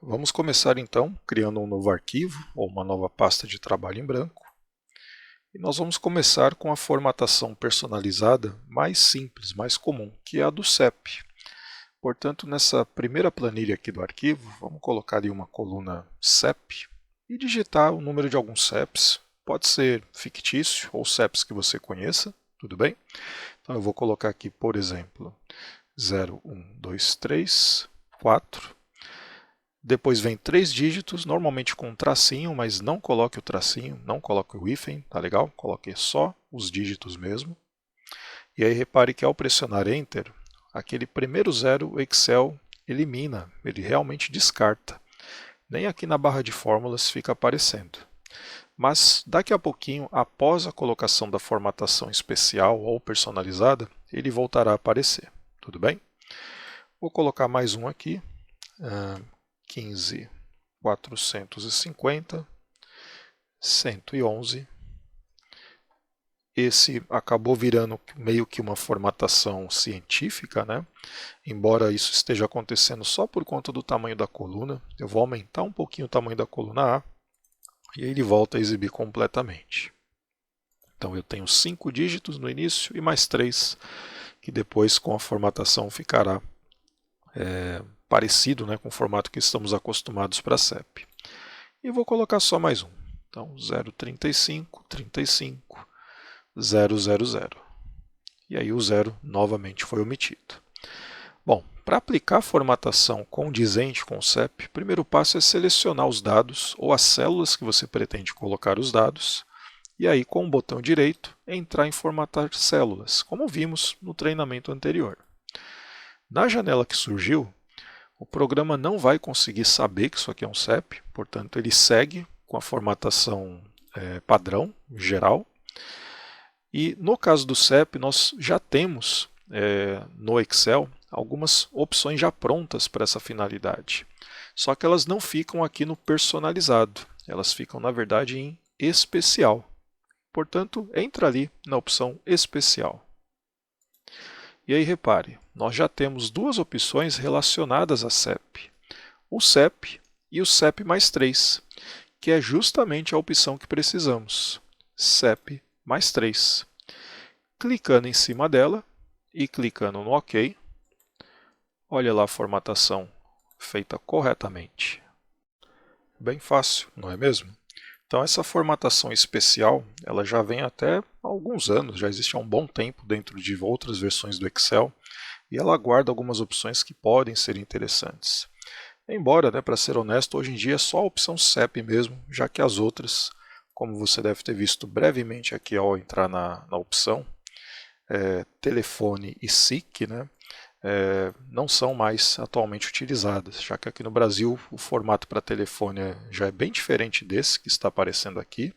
Vamos começar então criando um novo arquivo ou uma nova pasta de trabalho em branco. E nós vamos começar com a formatação personalizada mais simples, mais comum, que é a do CEP. Portanto, nessa primeira planilha aqui do arquivo, vamos colocar ali uma coluna CEP e digitar o número de alguns CEPs. Pode ser fictício ou CEPs que você conheça, tudo bem? Então eu vou colocar aqui, por exemplo, 0, 1, 2, 3, 4. Depois vem 3 dígitos, normalmente com um tracinho, mas não coloque o tracinho, não coloque o hífen, tá legal? Coloque só os dígitos mesmo. E aí repare que ao pressionar Enter, aquele primeiro zero o Excel elimina, ele realmente descarta. Nem aqui na barra de fórmulas fica aparecendo. Mas daqui a pouquinho, após a colocação da formatação especial ou personalizada, ele voltará a aparecer. Tudo bem? Vou colocar mais um aqui. 15.450, 111. Esse acabou virando meio que uma formatação científica, né? Embora isso esteja acontecendo só por conta do tamanho da coluna. Eu vou aumentar um pouquinho o tamanho da coluna A e aí ele volta a exibir completamente. Então eu tenho 5 dígitos no início e mais 3 que depois com a formatação ficará parecido, né, com o formato que estamos acostumados para CEP. E vou colocar só mais um. Então 035, 35, 000. E aí o 0 novamente foi omitido. Bom, para aplicar a formatação condizente com o CEP, o primeiro passo é selecionar os dados ou as células que você pretende colocar os dados. E aí, com o botão direito, entrar em formatar células, como vimos no treinamento anterior. Na janela que surgiu, o programa não vai conseguir saber que isso aqui é um CEP, portanto ele segue com a formatação padrão, geral. E no caso do CEP, nós já temos no Excel algumas opções já prontas para essa finalidade. Só que elas não ficam aqui no personalizado, elas ficam na verdade em especial. Portanto, entra ali na opção especial. E aí repare, nós já temos duas opções relacionadas a CEP. O CEP e o CEP mais 3, que é justamente a opção que precisamos. CEP mais 3. Clicando em cima dela e clicando no OK, olha lá a formatação feita corretamente. Bem fácil, não é mesmo? Então essa formatação especial, ela já vem até há alguns anos, já existe há um bom tempo dentro de outras versões do Excel, e ela guarda algumas opções que podem ser interessantes. Embora, para ser honesto, hoje em dia é só a opção CEP mesmo, já que as outras, como você deve ter visto brevemente aqui ao entrar na opção, telefone e SIC, não são mais atualmente utilizadas, já que aqui no Brasil o formato para telefone já é bem diferente desse que está aparecendo aqui,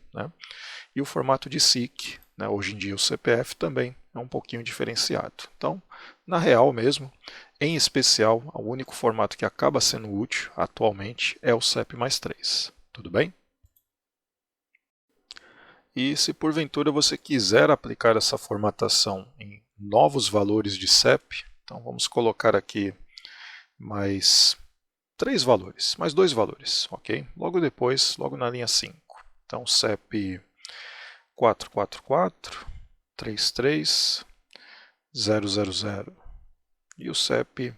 e o formato de SIC, hoje em dia o CPF também é um pouquinho diferenciado. Então, na real mesmo, em especial, o único formato que acaba sendo útil atualmente é o CEP mais 3. Tudo bem? E se porventura você quiser aplicar essa formatação em novos valores de CEP, então vamos colocar aqui mais 3 valores, mais 2 valores, ok? Logo depois, logo na linha 5. Então CEP 444, 33, 000 e o CEP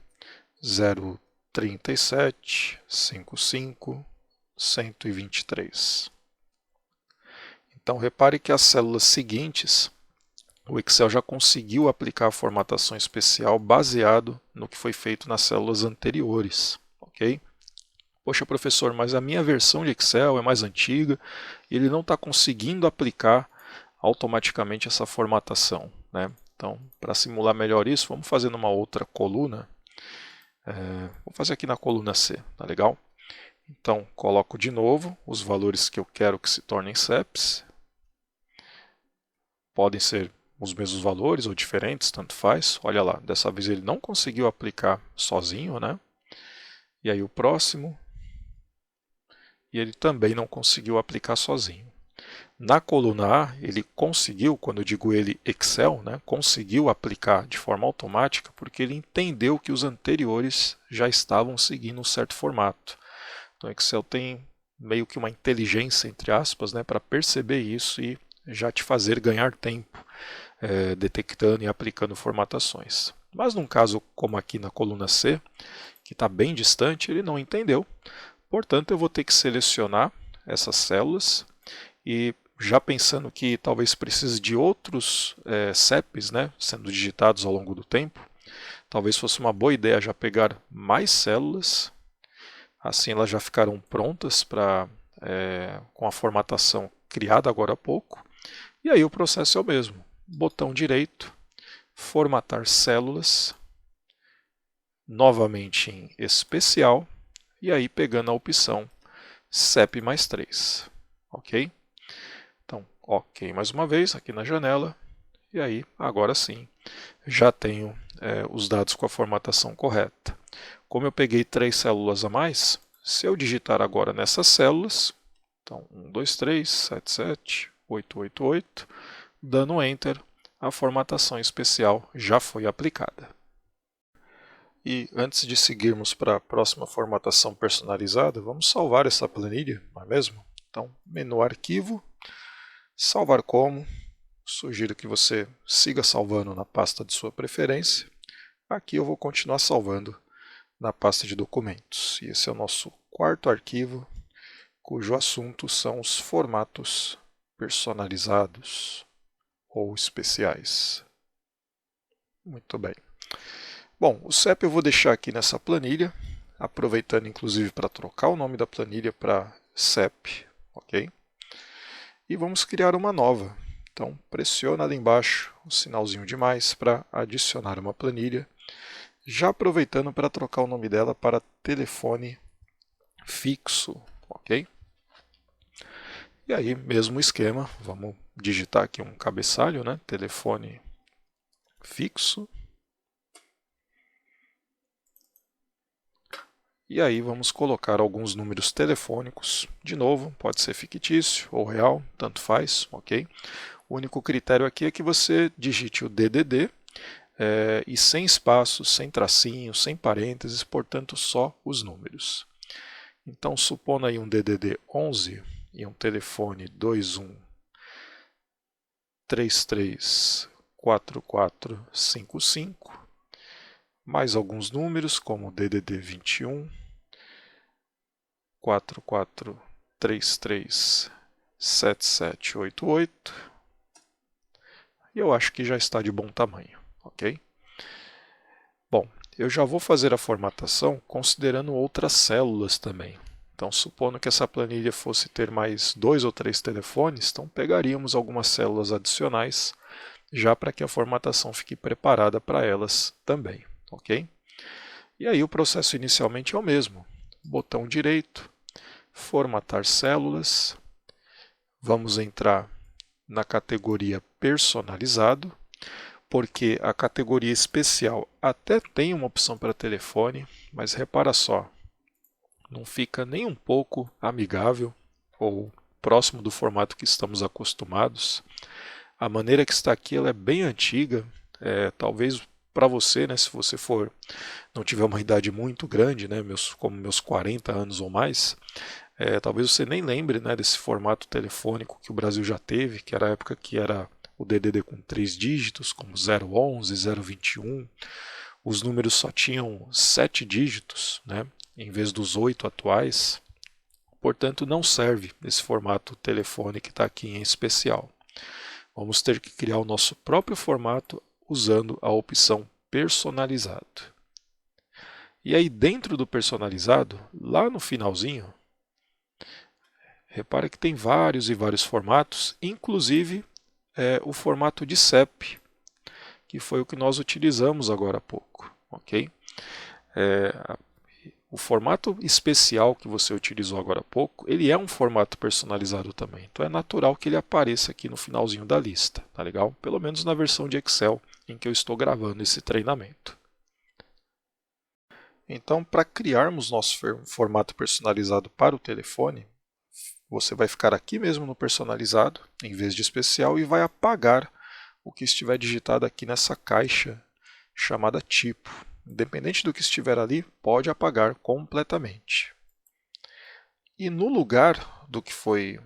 037, 55, 123. Então repare que as células seguintes, o Excel já conseguiu aplicar a formatação especial baseado no que foi feito nas células anteriores, ok? Poxa, professor, mas a minha versão de Excel é mais antiga e ele não está conseguindo aplicar automaticamente essa formatação, Então, para simular melhor isso, vamos fazer numa outra coluna. Vou fazer aqui na coluna C, tá legal? Então, coloco de novo os valores que eu quero que se tornem CEPs. Podem ser os mesmos valores ou diferentes, tanto faz. Olha lá, dessa vez ele não conseguiu aplicar sozinho, E aí o próximo, e ele também não conseguiu aplicar sozinho. Na coluna A, ele conseguiu, quando eu digo ele Excel, conseguiu aplicar de forma automática, porque ele entendeu que os anteriores já estavam seguindo um certo formato. Então o Excel tem meio que uma inteligência, entre aspas, né, para perceber isso e já te fazer ganhar tempo detectando e aplicando formatações. Mas num caso como aqui na coluna C, que está bem distante, ele não entendeu. Portanto, eu vou ter que selecionar essas células e já pensando que talvez precise de outros CEPs, né, sendo digitados ao longo do tempo, talvez fosse uma boa ideia já pegar mais células, assim elas já ficaram prontas com a formatação criada agora há pouco, e aí o processo é o mesmo. Botão direito, formatar células, novamente em especial, e aí pegando a opção CEP mais 3, ok? Então, ok mais uma vez aqui na janela, e aí agora sim já tenho os dados com a formatação correta. Como eu peguei 3 células a mais, se eu digitar agora nessas células, então 1, 2, 3, 7, 7, 8, 8, 8, dando Enter, a formatação especial já foi aplicada. E antes de seguirmos para a próxima formatação personalizada, vamos salvar essa planilha, não é mesmo? Então, menu Arquivo, Salvar como. Sugiro que você siga salvando na pasta de sua preferência. Aqui eu vou continuar salvando na pasta de documentos. E esse é o nosso quarto arquivo, cujo assunto são os formatos personalizados ou especiais. Muito bem. Bom, o CEP eu vou deixar aqui nessa planilha, aproveitando inclusive para trocar o nome da planilha para CEP, ok? E vamos criar uma nova. Então, pressiona ali embaixo o sinalzinho de mais para adicionar uma planilha, já aproveitando para trocar o nome dela para telefone fixo, ok? E aí, mesmo esquema, vamos digitar aqui um cabeçalho, né? Telefone fixo. E aí vamos colocar alguns números telefônicos, de novo, pode ser fictício ou real, tanto faz, ok? O único critério aqui é que você digite o DDD e sem espaços, sem tracinho, sem parênteses, portanto só os números. Então, supondo aí um DDD 11 e um telefone 21334455, mais alguns números como DDD 21, 44337788, e eu acho que já está de bom tamanho, ok? Bom, eu já vou fazer a formatação considerando outras células também. Então, supondo que essa planilha fosse ter mais 2 ou 3 telefones, então pegaríamos algumas células adicionais, já para que a formatação fique preparada para elas também, ok? E aí o processo inicialmente é o mesmo. Botão direito, formatar células, vamos entrar na categoria personalizado, porque a categoria especial até tem uma opção para telefone, mas repara só, não fica nem um pouco amigável ou próximo do formato que estamos acostumados. A maneira que está aqui ela é bem antiga, talvez para você, né, se você não tiver uma idade muito grande, né, como meus 40 anos ou mais, talvez você nem lembre, né, desse formato telefônico que o Brasil já teve, que era a época que era o DDD com 3 dígitos, como 011, 021. Os números só tinham 7 dígitos, né, em vez dos 8 atuais. Portanto, não serve esse formato telefone que está aqui em especial. Vamos ter que criar o nosso próprio formato usando a opção personalizado. E aí dentro do personalizado, lá no finalzinho, repara que tem vários e vários formatos, inclusive o formato de CEP, que foi o que nós utilizamos agora há pouco, ok? O formato especial que você utilizou agora há pouco, ele é um formato personalizado também. Então é natural que ele apareça aqui no finalzinho da lista, tá legal? Pelo menos na versão de Excel em que eu estou gravando esse treinamento. Então, para criarmos nosso formato personalizado para o telefone, você vai ficar aqui mesmo no personalizado, em vez de especial, e vai apagar o que estiver digitado aqui nessa caixa chamada tipo. Independente do que estiver ali, pode apagar completamente. E no lugar do que foi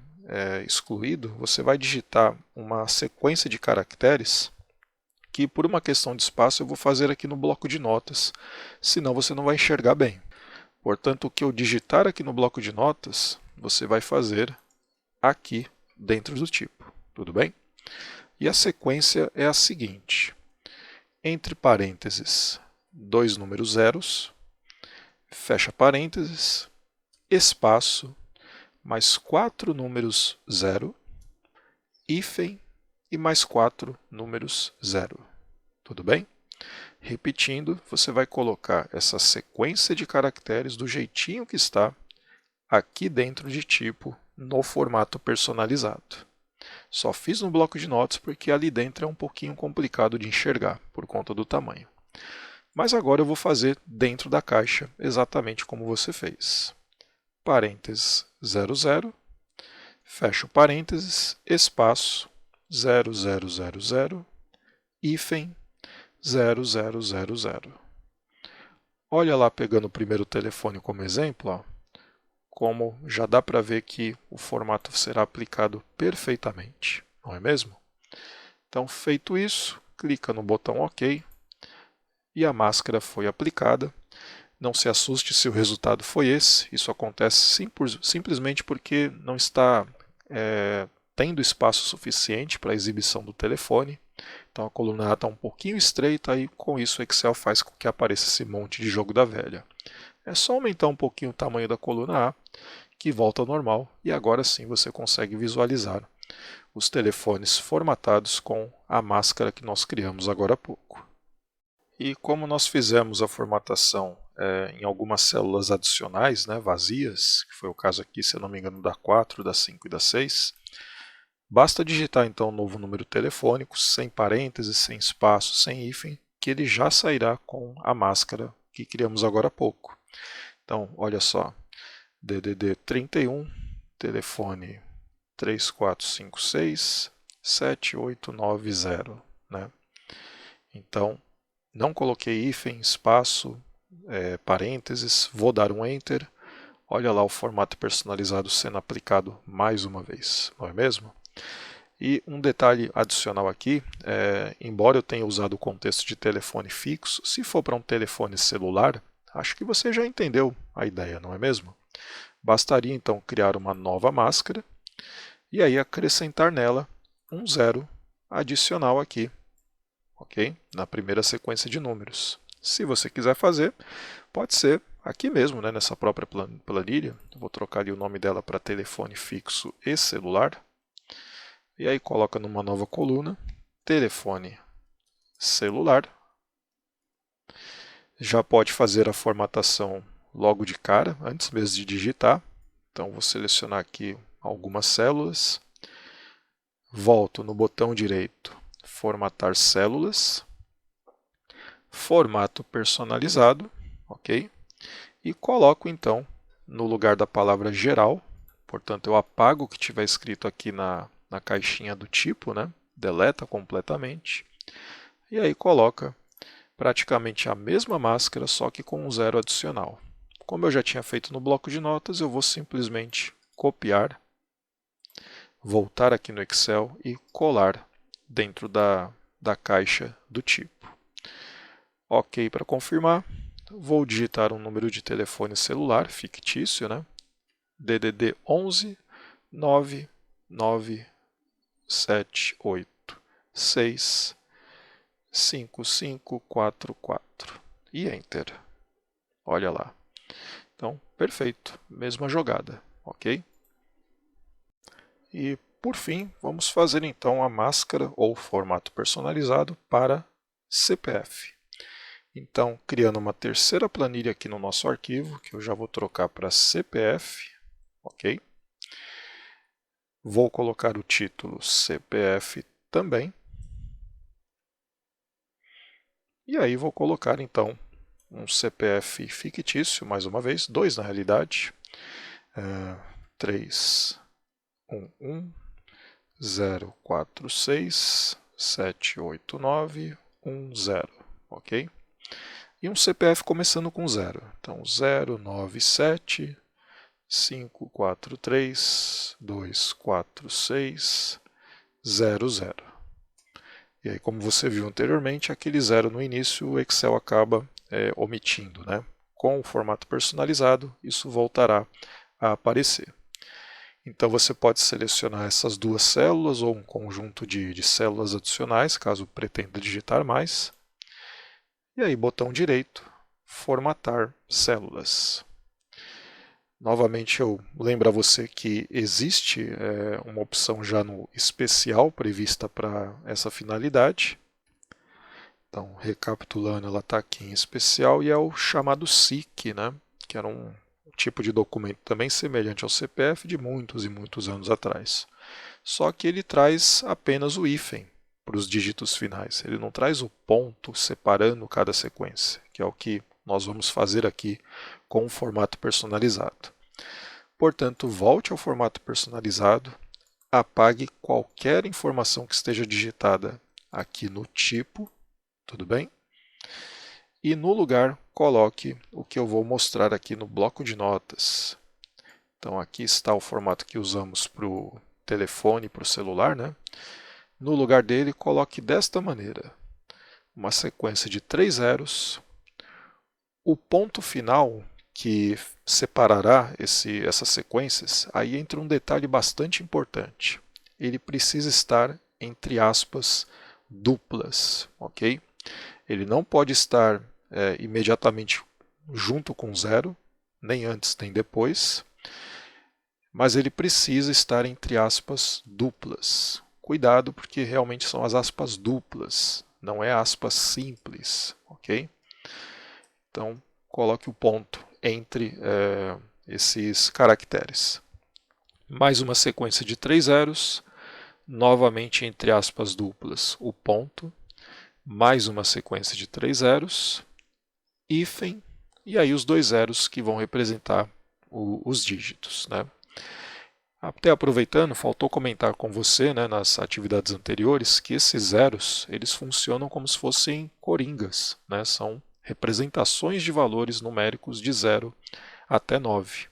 excluído, você vai digitar uma sequência de caracteres que, por uma questão de espaço, eu vou fazer aqui no bloco de notas, senão você não vai enxergar bem. Portanto, o que eu digitar aqui no bloco de notas, você vai fazer aqui dentro do tipo, tudo bem? E a sequência é a seguinte: entre parênteses, 2 números zeros, fecha parênteses, espaço, mais 4 números 0, hífen e mais 4 números 0. Tudo bem? Repetindo, você vai colocar essa sequência de caracteres do jeitinho que está aqui dentro de tipo no formato personalizado. Só fiz no bloco de notas porque ali dentro é um pouquinho complicado de enxergar por conta do tamanho. Mas agora eu vou fazer dentro da caixa exatamente como você fez. Parênteses 00, fecho parênteses, espaço 0000, hífen 0000. Olha lá, pegando o primeiro telefone como exemplo, ó, como já dá para ver que o formato será aplicado perfeitamente, não é mesmo? Então, feito isso, clica no botão OK e a máscara foi aplicada. Não se assuste se o resultado foi esse, isso acontece simplesmente porque não está tendo espaço suficiente para a exibição do telefone. Então a coluna A está um pouquinho estreita e com isso o Excel faz com que apareça esse monte de jogo da velha. É só aumentar um pouquinho o tamanho da coluna A, que volta ao normal, e agora sim você consegue visualizar os telefones formatados com a máscara que nós criamos agora há pouco. E como nós fizemos a formatação em algumas células adicionais, vazias, que foi o caso aqui, se eu não me engano, da 4, da 5 e da 6, basta digitar então um novo número telefônico, sem parênteses, sem espaço, sem hífen, que ele já sairá com a máscara que criamos agora há pouco. Então, olha só, DDD 31, telefone 3456 7890. Então, não coloquei hífen, espaço, parênteses, vou dar um Enter. Olha lá o formato personalizado sendo aplicado mais uma vez, não é mesmo? E um detalhe adicional aqui, embora eu tenha usado o contexto de telefone fixo, se for para um telefone celular, acho que você já entendeu a ideia, não é mesmo? Bastaria então criar uma nova máscara e aí acrescentar nela um 0 adicional aqui, ok? Na primeira sequência de números. Se você quiser fazer, pode ser aqui mesmo, nessa própria planilha. Eu vou trocar ali o nome dela para telefone fixo e celular. E aí coloca numa nova coluna, telefone celular. Já pode fazer a formatação logo de cara, antes mesmo de digitar. Então vou selecionar aqui algumas células. Volto no botão direito, formatar células. Formato personalizado, ok? E coloco então no lugar da palavra geral, portanto eu apago o que tiver escrito aqui na caixinha do tipo, deleta completamente, e aí coloca praticamente a mesma máscara, só que com um 0 adicional. Como eu já tinha feito no bloco de notas, eu vou simplesmente copiar, voltar aqui no Excel e colar dentro da caixa do tipo. OK para confirmar. Vou digitar um número de telefone celular fictício, DDD 11 99786 5544 e Enter. Olha lá. Então, perfeito. Mesma jogada, ok? E, por fim, vamos fazer então a máscara ou formato personalizado para CPF. Então, criando uma terceira planilha aqui no nosso arquivo, que eu já vou trocar para CPF, ok? Vou colocar o título CPF também. E aí vou colocar então um CPF fictício, mais uma vez, 2 na realidade, 31104678910, ok? E um CPF começando com 0. Então, 097 54324624600. E aí, como você viu anteriormente, aquele zero no início o Excel acaba omitindo, né? Com o formato personalizado, isso voltará a aparecer. Então você pode selecionar essas duas células ou um conjunto de células adicionais, caso pretenda digitar mais. E aí, botão direito, formatar células. Novamente eu lembro a você que existe uma opção já no especial prevista para essa finalidade. Então, recapitulando, ela está aqui em especial e é o chamado SIC, né? Que era um tipo de documento também semelhante ao CPF de muitos e muitos anos atrás. Só que ele traz apenas o hífen para os dígitos finais. Ele não traz o ponto separando cada sequência, que é o que nós vamos fazer aqui com o formato personalizado. Portanto, volte ao formato personalizado, apague qualquer informação que esteja digitada aqui no tipo, tudo bem? E no lugar, coloque o que eu vou mostrar aqui no bloco de notas. Então, aqui está o formato que usamos para o telefone e para o celular, né? No lugar dele, coloque desta maneira, uma sequência de 3 zeros. O ponto final que separará essas sequências, aí entra um detalhe bastante importante. Ele precisa estar entre aspas duplas, ok? Ele não pode estar imediatamente junto com zero, nem antes nem depois, mas ele precisa estar entre aspas duplas. Cuidado, porque realmente são as aspas duplas, não é aspas simples, ok? Então, coloque o ponto entre esses caracteres. Mais uma sequência de 3 zeros, novamente entre aspas duplas, o ponto, mais uma sequência de 3 zeros, hífen, e aí os 2 zeros que vão representar os dígitos, né? Até aproveitando, faltou comentar com você, né, nas atividades anteriores, que esses zeros eles funcionam como se fossem coringas, né? São representações de valores numéricos de 0 até 9.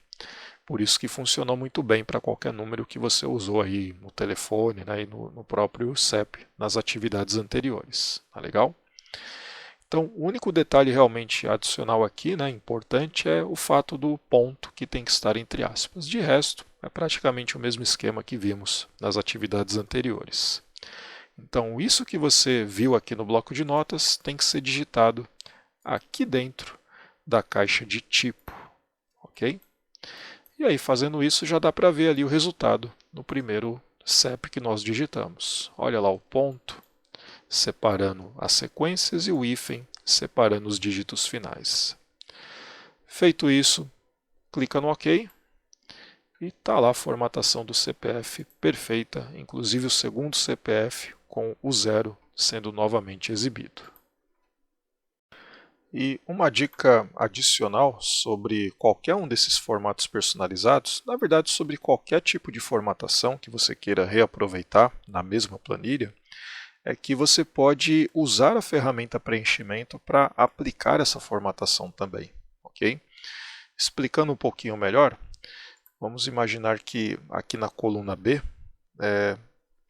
Por isso que funcionou muito bem para qualquer número que você usou aí no telefone, né, e no próprio CEP, nas atividades anteriores. Tá legal? Então, o único detalhe realmente adicional aqui, né, importante, é o fato do ponto que tem que estar entre aspas. De resto, é praticamente o mesmo esquema que vimos nas atividades anteriores. Então, isso que você viu aqui no bloco de notas tem que ser digitado aqui dentro da caixa de tipo, ok? E aí, fazendo isso, já dá para ver ali o resultado no primeiro CEP que nós digitamos. Olha lá o ponto, separando as sequências, e o hífen, separando os dígitos finais. Feito isso, clica no OK, e está lá a formatação do CPF perfeita, inclusive o segundo CPF com o 0 sendo novamente exibido. E uma dica adicional sobre qualquer um desses formatos personalizados, na verdade sobre qualquer tipo de formatação que você queira reaproveitar na mesma planilha, é que você pode usar a ferramenta preenchimento para aplicar essa formatação também, ok? Explicando um pouquinho melhor, vamos imaginar que aqui na coluna B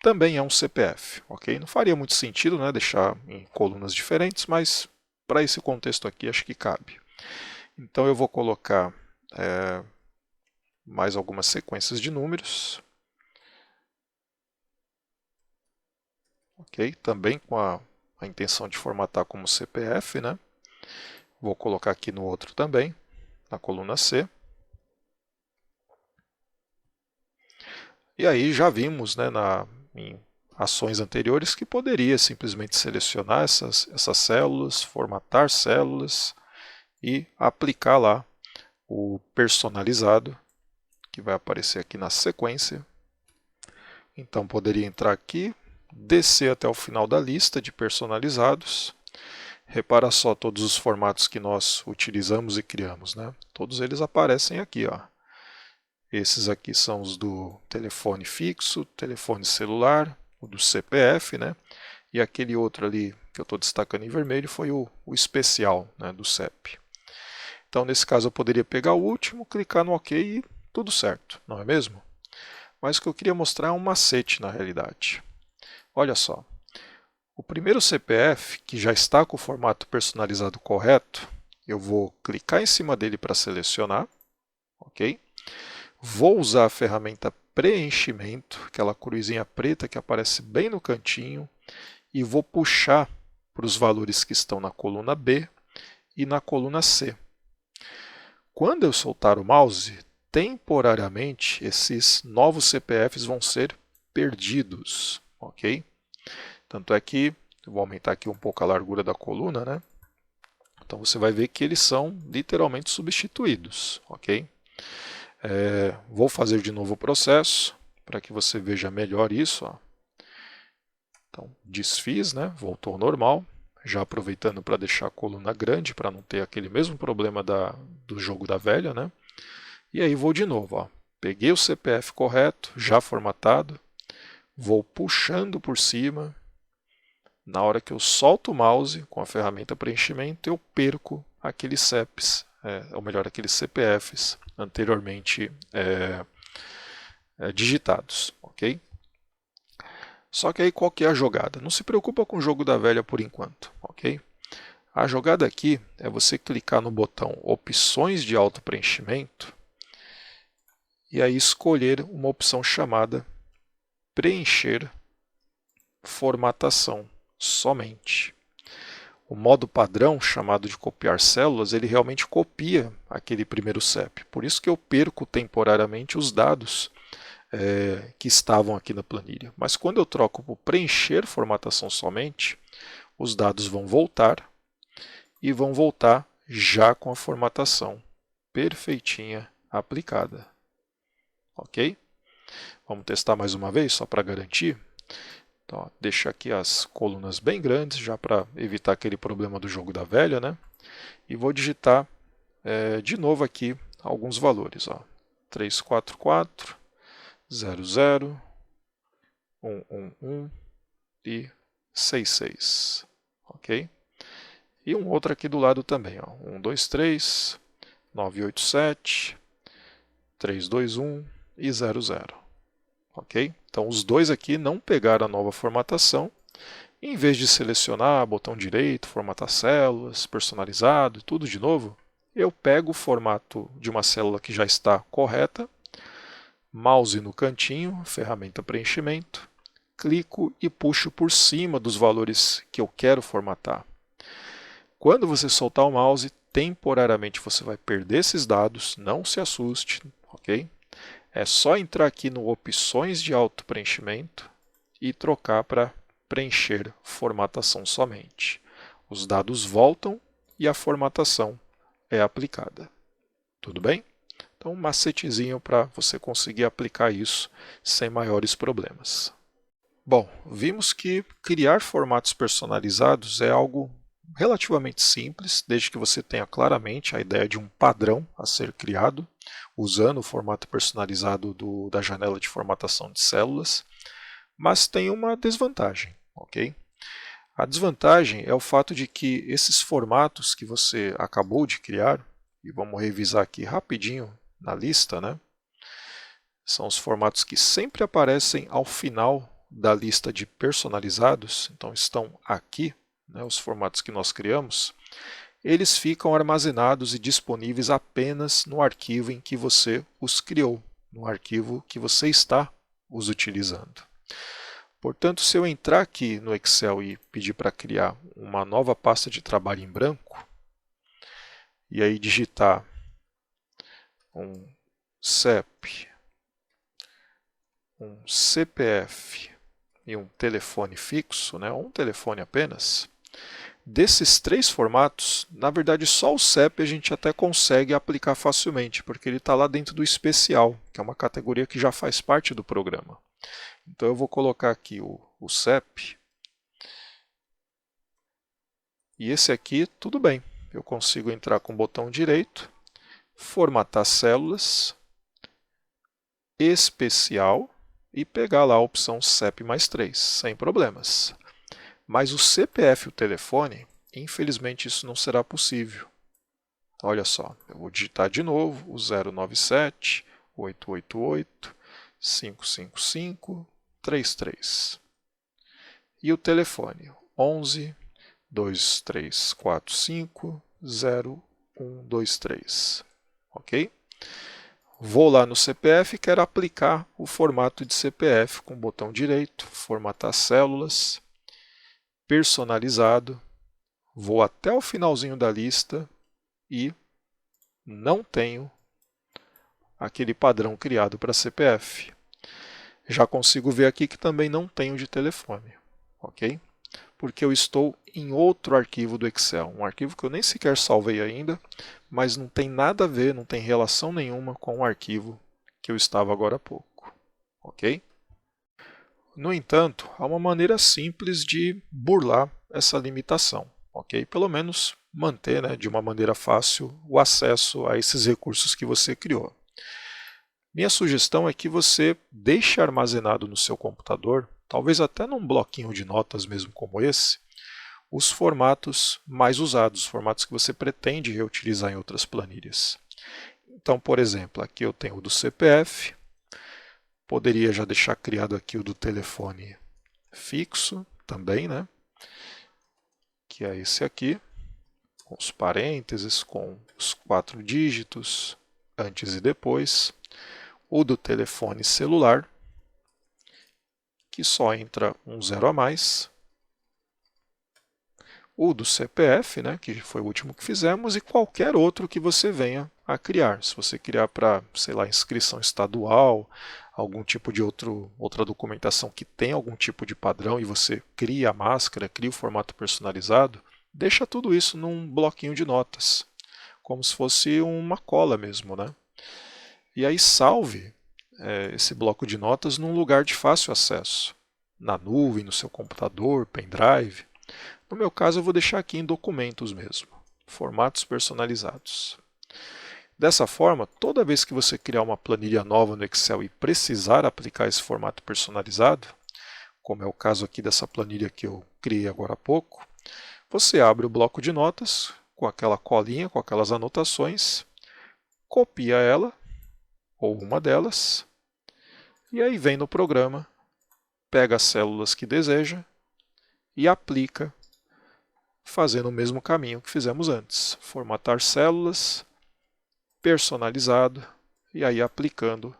também é um CPF, ok? Não faria muito sentido, né, deixar em colunas diferentes, mas para esse contexto aqui acho que cabe. Então eu vou colocar mais algumas sequências de números. Ok? Também com a intenção de formatar como CPF, né? Vou colocar aqui no outro também, na coluna C. E aí já vimos, né, em ações anteriores que poderia simplesmente selecionar essas células, formatar células e aplicar lá o personalizado, que vai aparecer aqui na sequência. Então poderia entrar aqui, descer até o final da lista de personalizados. Repara só todos os formatos que nós utilizamos e criamos, né? Todos eles aparecem aqui, ó. Esses aqui são os do telefone fixo, telefone celular, o do CPF, né? E aquele outro ali que eu estou destacando em vermelho foi o especial, né, do CEP. Então, nesse caso, eu poderia pegar o último, clicar no OK e tudo certo, não é mesmo? Mas o que eu queria mostrar é um macete na realidade. Olha só, o primeiro CPF, que já está com o formato personalizado correto, eu vou clicar em cima dele para selecionar, ok? Vou usar a ferramenta preenchimento, aquela cruzinha preta que aparece bem no cantinho, e vou puxar para os valores que estão na coluna B e na coluna C. Quando eu soltar o mouse, temporariamente esses novos CPFs vão ser perdidos, ok? Tanto é que eu vou aumentar aqui um pouco a largura da coluna, né? Então você vai ver que eles são literalmente substituídos, ok? Vou fazer de novo o processo para que você veja melhor isso. Ó. Então, desfiz, né? Voltou ao normal. Já aproveitando para deixar a coluna grande, para não ter aquele mesmo problema do jogo da velha. Né? E aí vou de novo. Ó. Peguei o CPF correto, já formatado. Vou puxando por cima. Na hora que eu solto o mouse com a ferramenta preenchimento, eu perco aqueles CEPs, ou melhor, aqueles CPFs anteriormente digitados, ok? Só que aí qual que é a jogada? Não se preocupa com o jogo da velha por enquanto, ok? A jogada aqui é você clicar no botão Opções de autopreenchimento e aí escolher uma opção chamada Preencher formatação somente. O modo padrão, chamado de copiar células, ele realmente copia aquele primeiro CEP. Por isso que eu perco temporariamente os dados que estavam aqui na planilha. Mas quando eu troco por preencher formatação somente, os dados vão voltar e vão voltar já com a formatação perfeitinha aplicada. Ok? Vamos testar mais uma vez, só para garantir. Então, deixa aqui as colunas bem grandes, já para evitar aquele problema do jogo da velha, né? E vou digitar de novo aqui alguns valores. Ó. 344, 00, 111 e 66. Ok? E um outro aqui do lado também. Ó. 123, 987, 321 e 00. Ok? Então, os dois aqui não pegaram a nova formatação. Em vez de selecionar botão direito, formatar células, personalizado, tudo de novo, eu pego o formato de uma célula que já está correta, mouse no cantinho, ferramenta preenchimento, clico e puxo por cima dos valores que eu quero formatar. Quando você soltar o mouse, temporariamente você vai perder esses dados, não se assuste, ok? É só entrar aqui no Opções de autopreenchimento e trocar para Preencher formatação somente. Os dados voltam e a formatação é aplicada. Tudo bem? Então, um macetezinho para você conseguir aplicar isso sem maiores problemas. Bom, vimos que criar formatos personalizados é algo relativamente simples, desde que você tenha claramente a ideia de um padrão a ser criado, usando o formato personalizado da janela de formatação de células, mas tem uma desvantagem, ok? A desvantagem é o fato de que esses formatos que você acabou de criar, e vamos revisar aqui rapidinho na lista, né? São os formatos que sempre aparecem ao final da lista de personalizados, então estão aqui, né, os formatos que nós criamos, eles ficam armazenados e disponíveis apenas no arquivo em que você os criou, no arquivo que você está os utilizando. Portanto, se eu entrar aqui no Excel e pedir para criar uma nova pasta de trabalho em branco, e aí digitar um CEP, um CPF e um telefone fixo, né, ou um telefone apenas, desses três formatos, na verdade só o CEP a gente até consegue aplicar facilmente, porque ele está lá dentro do especial, que é uma categoria que já faz parte do programa. Então eu vou colocar aqui o CEP, e esse aqui tudo bem, eu consigo entrar com o botão direito, formatar células, especial, e pegar lá a opção CEP mais 3, sem problemas. Mas o CPF e o telefone, infelizmente isso não será possível. Olha só, eu vou digitar de novo o 097 888-555-33. E o telefone 11 2345 0123. Ok? Vou lá no CPF e quero aplicar o formato de CPF com o botão direito, formatar células, personalizado. Vou até o finalzinho da lista e não tenho aquele padrão criado para CPF. Já consigo ver aqui que também não tenho de telefone, ok? Porque eu estou em outro arquivo do Excel, um arquivo que eu nem sequer salvei ainda, mas não tem nada a ver, não tem relação nenhuma com o arquivo que eu estava agora há pouco, ok? No entanto, há uma maneira simples de burlar essa limitação, ok? Pelo menos manter, né, de uma maneira fácil o acesso a esses recursos que você criou. Minha sugestão é que você deixe armazenado no seu computador, talvez até num bloquinho de notas mesmo como esse, os formatos mais usados, formatos que você pretende reutilizar em outras planilhas. Então, por exemplo, aqui eu tenho o do CPF, poderia já deixar criado aqui o do telefone fixo também, né? Que é esse aqui, com os parênteses, com os 4 dígitos, antes e depois. O do telefone celular, que só entra um 0 a mais. O do CPF, né, que foi o último que fizemos, e qualquer outro que você venha a criar. Se você criar para, sei lá, inscrição estadual, algum tipo de outra documentação que tem algum tipo de padrão e você cria a máscara, cria o formato personalizado, deixa tudo isso num bloquinho de notas, como se fosse uma cola mesmo, né? E aí salve esse bloco de notas num lugar de fácil acesso, na nuvem, no seu computador, pendrive. No meu caso, eu vou deixar aqui em documentos mesmo, formatos personalizados. Dessa forma, toda vez que você criar uma planilha nova no Excel e precisar aplicar esse formato personalizado, como é o caso aqui dessa planilha que eu criei agora há pouco, você abre o bloco de notas com aquela colinha, com aquelas anotações, copia ela, ou uma delas, e aí vem no programa, pega as células que deseja e aplica, fazendo o mesmo caminho que fizemos antes. Formatar células, personalizado, e aí aplicando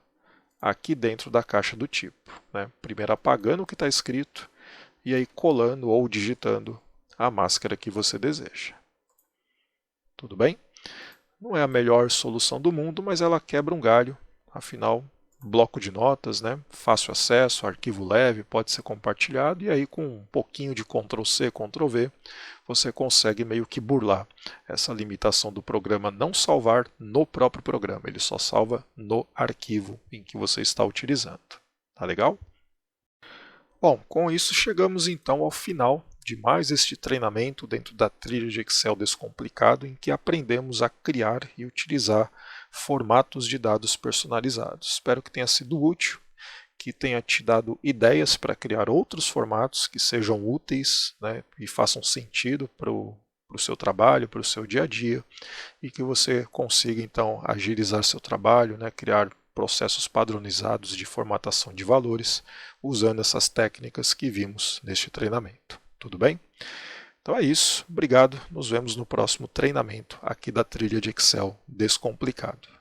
aqui dentro da caixa do tipo, né? Primeiro apagando o que está escrito e aí colando ou digitando a máscara que você deseja. Tudo bem? Não é a melhor solução do mundo, mas ela quebra um galho, afinal, bloco de notas, né? Fácil acesso, arquivo leve, pode ser compartilhado, e aí com um pouquinho de Ctrl+C, Ctrl+V, você consegue meio que burlar essa limitação do programa não salvar no próprio programa, ele só salva no arquivo em que você está utilizando. Tá legal? Bom, com isso chegamos então ao final de mais este treinamento dentro da trilha de Excel Descomplicado, em que aprendemos a criar e utilizar formatos de dados personalizados. Espero que tenha sido útil, que tenha te dado ideias para criar outros formatos que sejam úteis, né, e façam sentido para o seu trabalho, para o seu dia a dia, e que você consiga então agilizar seu trabalho, né, criar processos padronizados de formatação de valores, usando essas técnicas que vimos neste treinamento. Tudo bem? Então é isso, obrigado, nos vemos no próximo treinamento aqui da trilha de Excel Descomplicado.